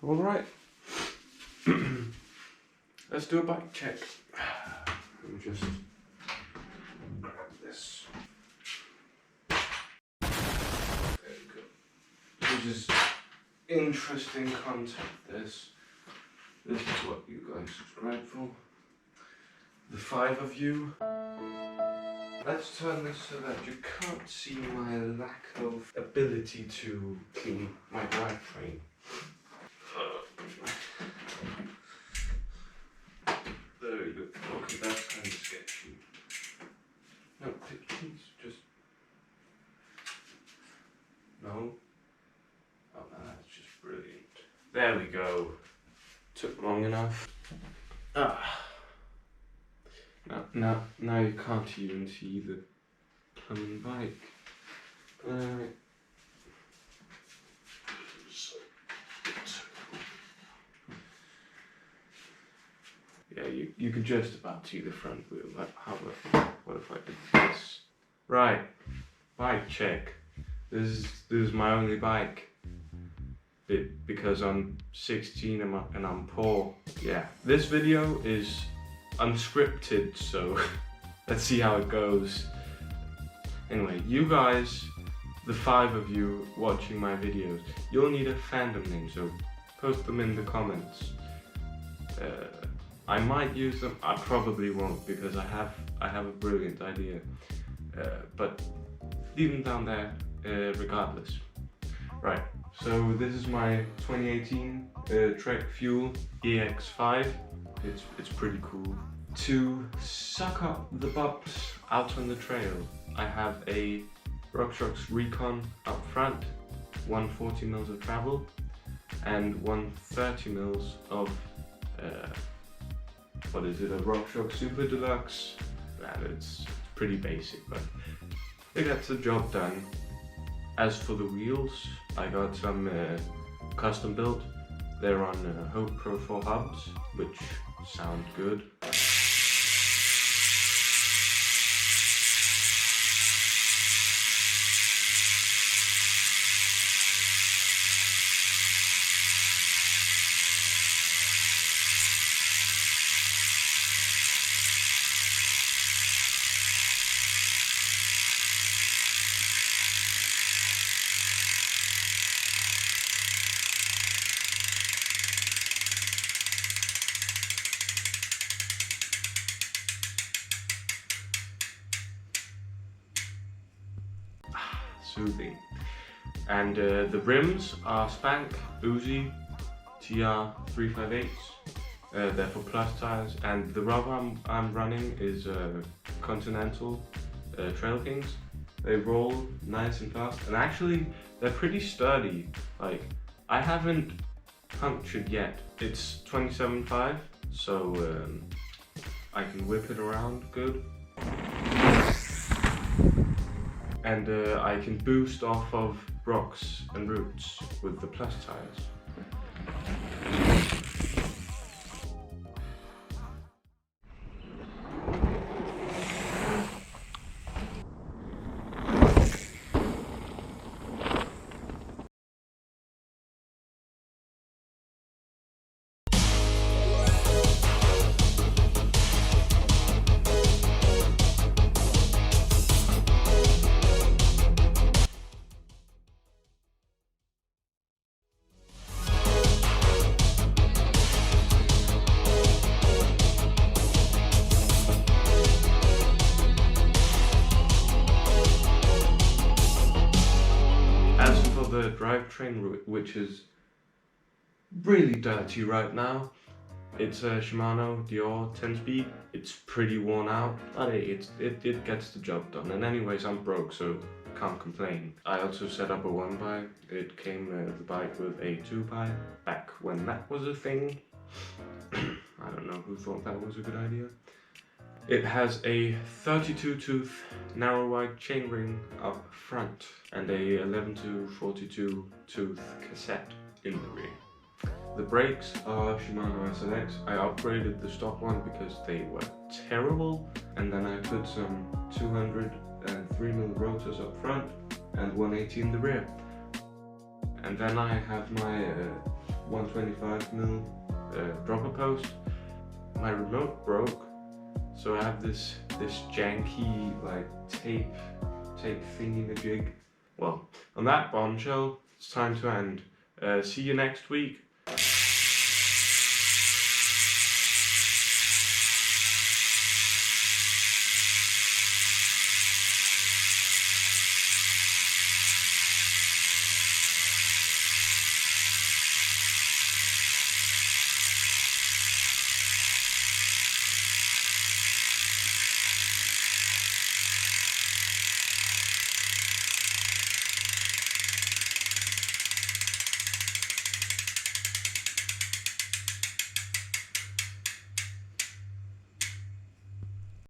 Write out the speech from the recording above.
Alright, let's do a bike check. Let me just grab this. There we go. This is interesting content, this is what you guys subscribe for. The 5 of you. Let's turn this so that you can't see my lack of ability to clean my drivetrain. There we go. Okay, that's kind of sketchy. No, please, just... No. Oh no, that's just brilliant. There we go. Took long enough. Now you can't even see the plumbing bike. Yeah, you can just about see the front wheel. What if I did this? Right, bike check. This is my only bike. Because I'm 16 and I'm poor. Yeah, this video is unscripted, so let's see how it goes. Anyway, you guys, the 5 of you watching my videos, you'll need a fandom name, so post them in the comments. I might use them, I probably won't because I have a brilliant idea, but leave them down there regardless. Right, so this is my 2018 Trek Fuel EX5. It's pretty cool. To suck up the bumps out on the trail, I have a RockShox Recon up front, 140 mils of travel, and 130 mils of what is it, a RockShox Super Deluxe. It's pretty basic, but it gets the job done. As for the wheels, I got some custom built. They're on Hope Pro 4 hubs, which sound good. Soothing. And the rims are Spank Uzi TR358s. They're for plus tires, and the rubber I'm running is Continental Trail Kings. They roll nice and fast, and actually they're pretty sturdy. Like, I haven't punctured yet. It's 27.5, so I can whip it around good. And I can boost off of rocks and roots with the plus tires. The drivetrain, which is really dirty right now. It's a Shimano Dior 10-speed. It's pretty worn out, but it gets the job done. And anyways, I'm broke, so can't complain. I also set up a 1-by. It came the bike with a 2-by back when that was a thing. I don't know who thought that was a good idea. It has a 32 tooth narrow wide chainring up front and a 11 to 42 tooth cassette in the rear. The brakes are Shimano SLX. I upgraded the stock one because they were terrible, and then I put some 203mm rotors up front and 180 in the rear. And then I have my 125mm dropper post. My remote broke, so I have this janky like tape thingy-majig. Well, on that bombshell, it's time to end. See you next week.